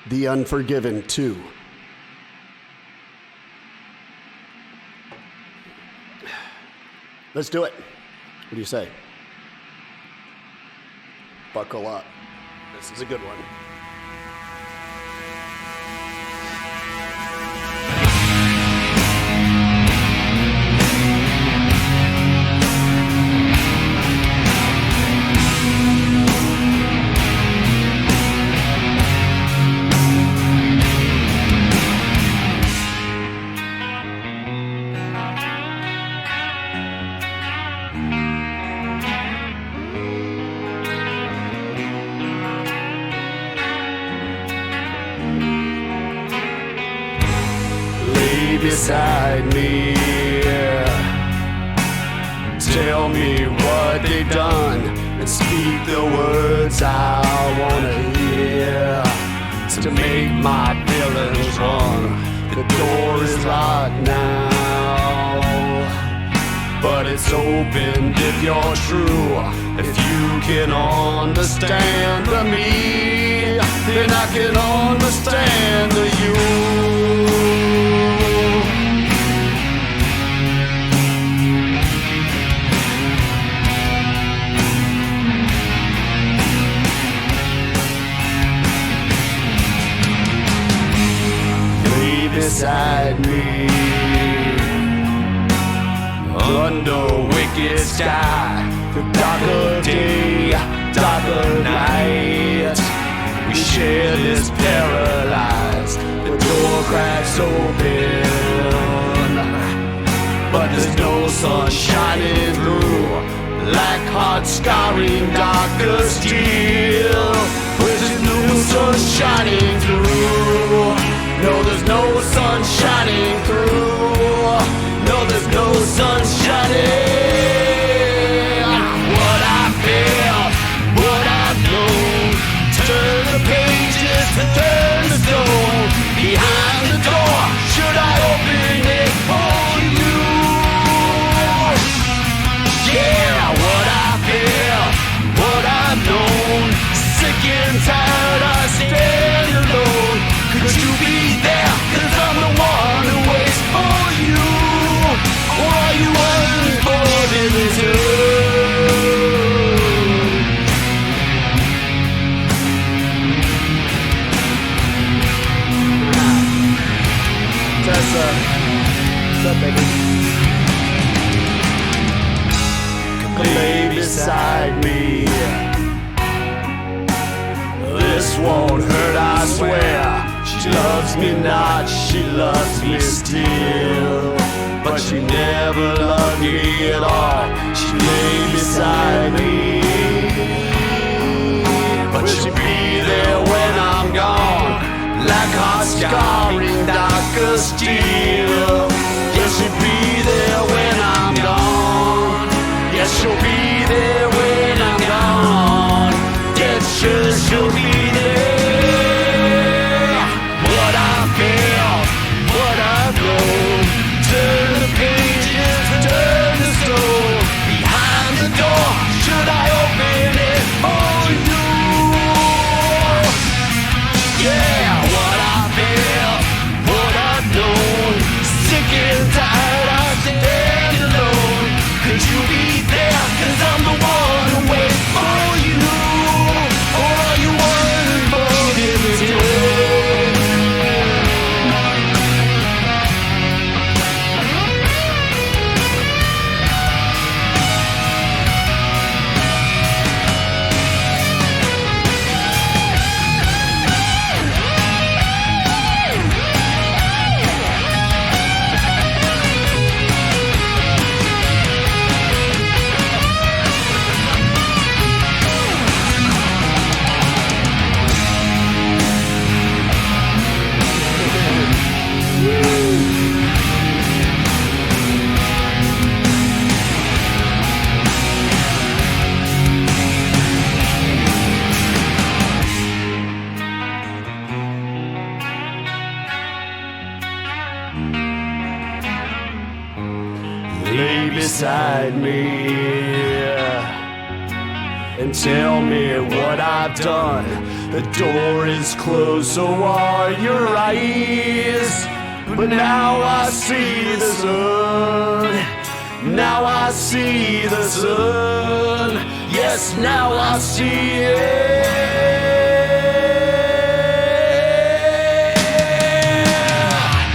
The Unforgiven II. Let's do it. What do you say? Buckle up. This is a good one. Beside me, tell me what they've done and speak the words I wanna hear to make my feelings run. The door is locked now, but it's open if you're true. If you can understand me, then I can understand you. Beside me, under wicked sky, the darker day, darker night, we share this paralyzed. The door cracks open, but there's no sun shining through, like hot scarring darker steel. There's no sun shining through. No, there's no sun shining through. No, there's no sun shining. What I feel, what I've known, turn the pages to turn the stone. Behind the door, should I open it for you? Yeah, what I feel, what I've known, sick and tired, I stand alone. Could you be there? Cause I'm the one who waits for you. Or are you unforgiven too? Tessa, what's up, baby? Lay beside me. This won't hurt, I swear. She loves me not, she loves me still. But she never loved me at all. She lay beside me, but she'll be there when I'm gone, like hot scarring darker steel. Yes, she'll be there when I'm gone. Yes, she'll be there when I'm gone. Get sure she'll be there. Turn the pages, turn the stone. Behind the door, should I open it for you? Yeah, what I feel, what I've known, sick and tired, I stand alone. Could you be there? Cause I'm the one who waits for you. Or are you unforgiven too? Lay beside me and tell me what I've done The door is closed, so are your eyes. But now I see the sun. Now I see the sun. Yes, now I see it.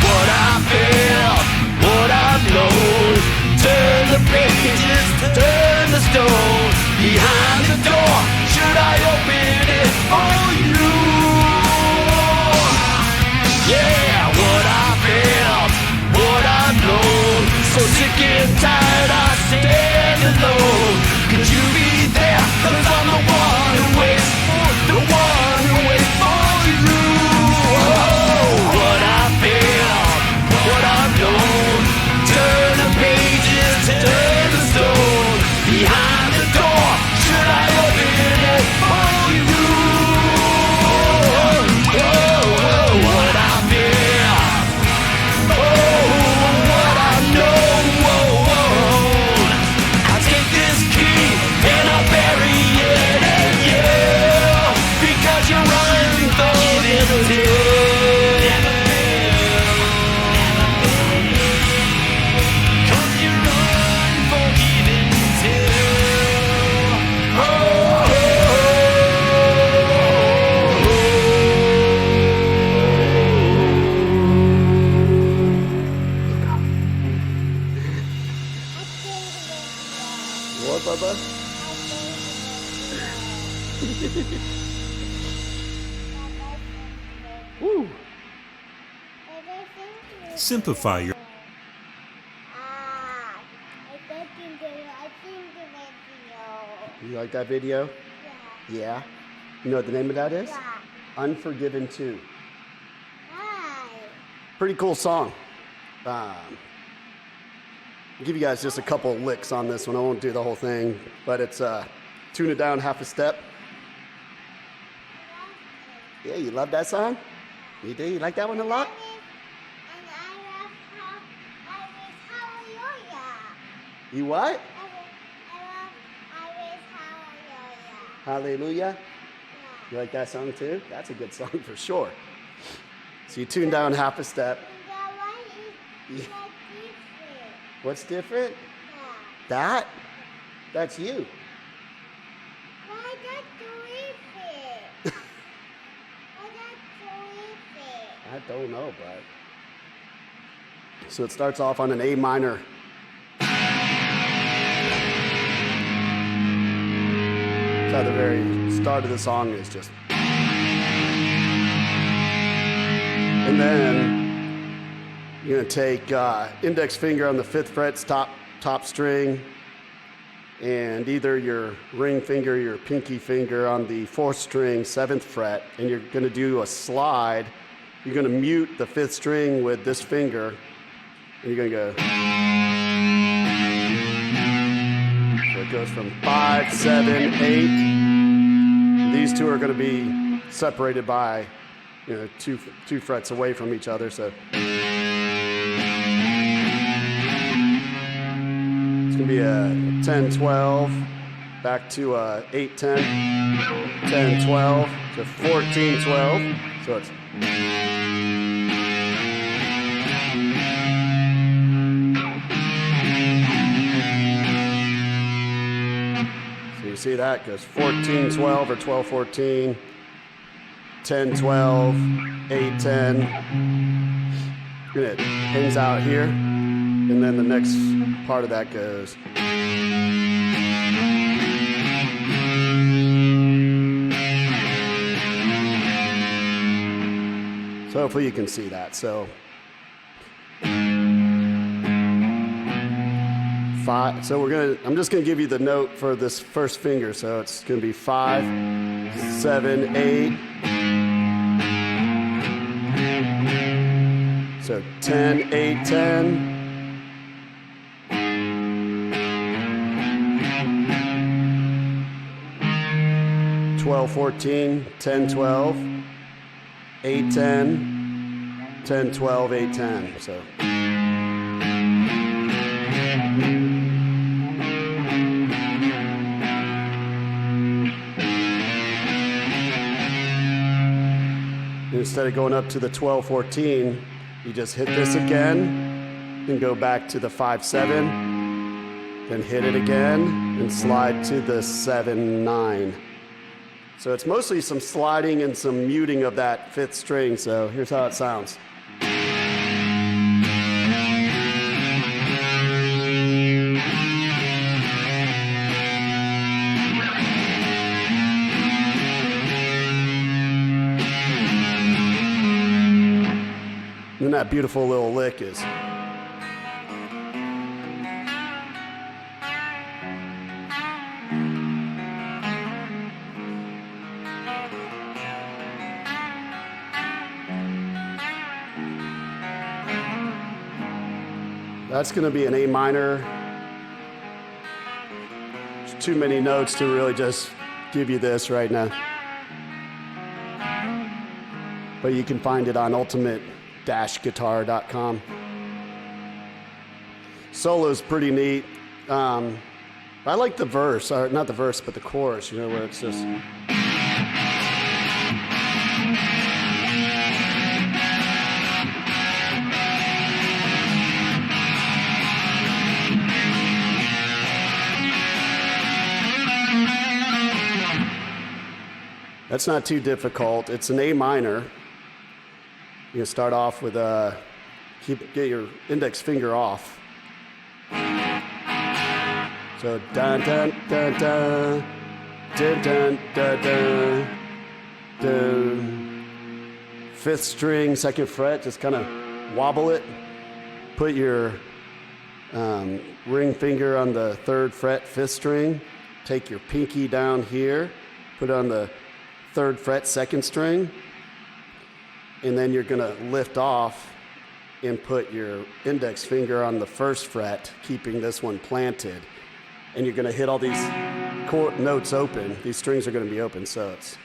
What I feel, what I've known. Turn the pages, turn the stone. Behind the door, should I open it for you? Yeah, what I felt, what I've known. So sick and tired, I stand alone. Could you be there? 'Cause I'm the one who waits for, the one who waits for you. Oh, what I felt, what I've known. Turn the pages, turn the stone. Behind the door, should I open it for you? Oh, what I feel. Oh, what I know. I take this key and I bury it in you. Because you're unforgiven too. What, Bubba? Woo. Simplify your You like that video? Yeah. Yeah. You know what the name of that is? Yeah. Unforgiven II. Hi. Pretty cool song. I'll give you guys just a couple licks on this one. I won't do the whole thing, but it's tune it down half a step. Yeah, you love that song? You do? You like that one a lot? And I love Hallelujah. You what? I love Hallelujah. Hallelujah. You like that song too? That's a good song for sure. So you tune down half a step. And that one is Yeah. like different. What's different? Yeah. That? That's you. Why that different? Why that different? I don't know, bud. So it starts off on an A minor. So at the very start of the song is just. And then you're going to take index finger on the 5th fret's top string, and either your ring finger or your pinky finger on the 4th string, 7th fret, and you're going to do a slide. You're going to mute the 5th string with this finger, and you're going to go. So it goes from 5, 7, 8. These two are going to be separated by, you know, two frets away from each other. So it's going to be a 10, 12, back to 8, 10, 10, 12, to 14, 12. So it's. You see that goes 14, 12 or 12, 14, 10, 12, 8, 10. And it hangs out here. And then the next part of that goes. So hopefully you can see that. So 5. So I'm just gonna give you the note for this first finger. So it's gonna be 5, 7, 8. So 10, 8, 10. 12, 14, 10, 12, 8, 10, 10, 12, 8, 10. So. instead of going up to the 12-14, you just hit this again and go back to the 5-7, then hit it again and slide to the 7-9. So it's mostly some sliding and some muting of that fifth string. So here's how it sounds. And that beautiful little lick is. That's going to be an A minor. There's too many notes to really just give you this right now. But you can find it on ultimate-guitar.com. Solo's pretty neat. I like the verse, or not the verse, but the chorus, where it's just... That's not too difficult. It's an A minor. You can start off with get your index finger off. So dun dun dun dun dun dun dun dun dun. Fifth string, second fret, just kind of wobble it. Put your ring finger on the third fret, fifth string. Take your pinky down here. Put it on the third fret, second string. And then you're going to lift off and put your index finger on the first fret, keeping this one planted. And you're going to hit all these chord notes open. These strings are going to be open, so it's...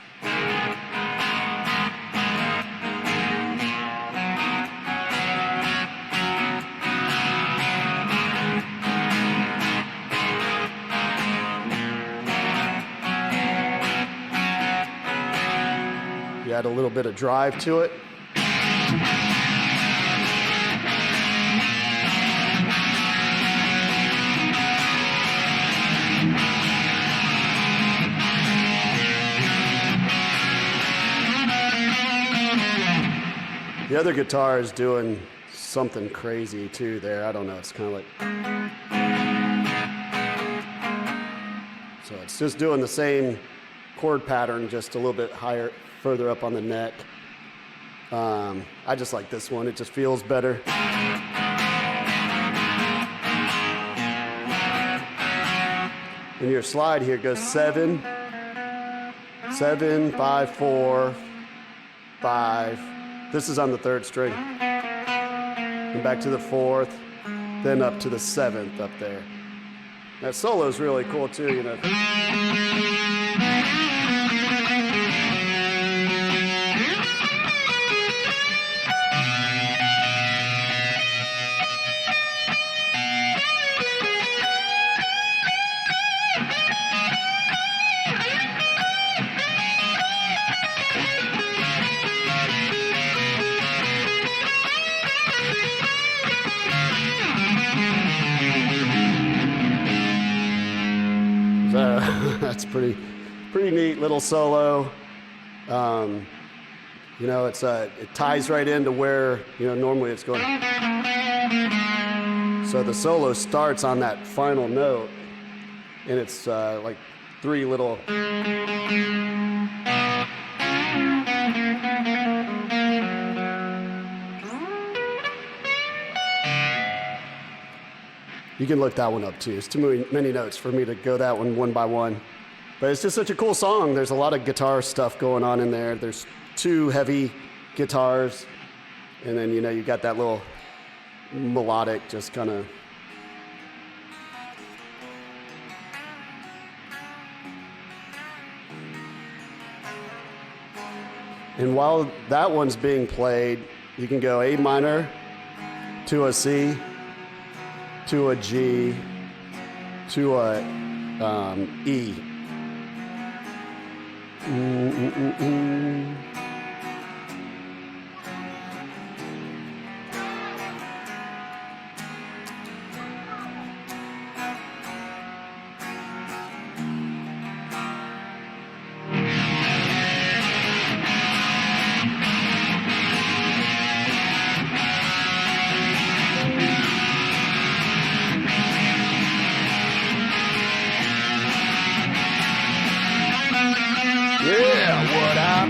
You add a little bit of drive to it. The other guitar is doing something crazy too there. I don't know. It's kind of like... So it's just doing the same chord pattern, just a little bit higher, further up on the neck. I just like this one. It just feels better. And your slide here goes 7, 7, 5, 4, 5. This is on the third string. And back to the fourth, then up to the seventh up there. That solo is really cool too, That's pretty neat little solo. It's it ties right into where normally it's going. So the solo starts on that final note, and it's like three little. You can look that one up too. It's too many notes for me to go that one by one. But it's just such a cool song. There's a lot of guitar stuff going on in there. There's two heavy guitars. And then, you got that little melodic just kind of... And while that one's being played, you can go A minor to a C, to a G, to a E.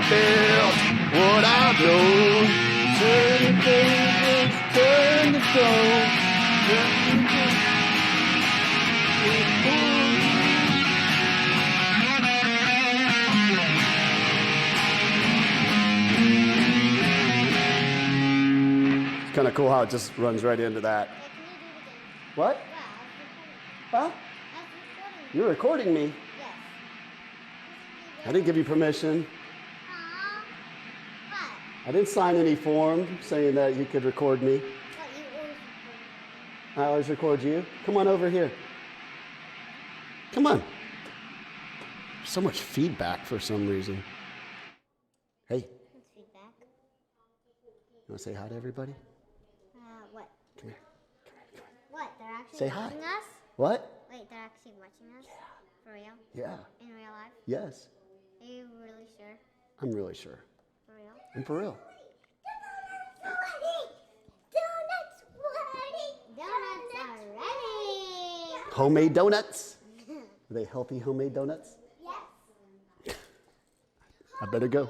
built what I've known. Turn the tables, turn the stone. It's kind of cool how it just runs right into that. Can you do it again? What? Yeah, Huh? I was recording. You're recording me. Yes. I didn't give you permission. Aw. What? I didn't sign any form saying that you could record me. What, you always record? I always record you. Come on over here. Come on. So much feedback for some reason. Hey, That's feedback. you want to say hi to everybody? What? Come here. Come here. What? They're actually Say hi. watching us? What? Wait, they're actually watching us? Yeah. For real? Yeah. In real life? Yes. Are you really sure? I'm really sure. For real? I'm for real. Donuts are ready! Homemade donuts. Are they healthy homemade donuts? Yes. I better go.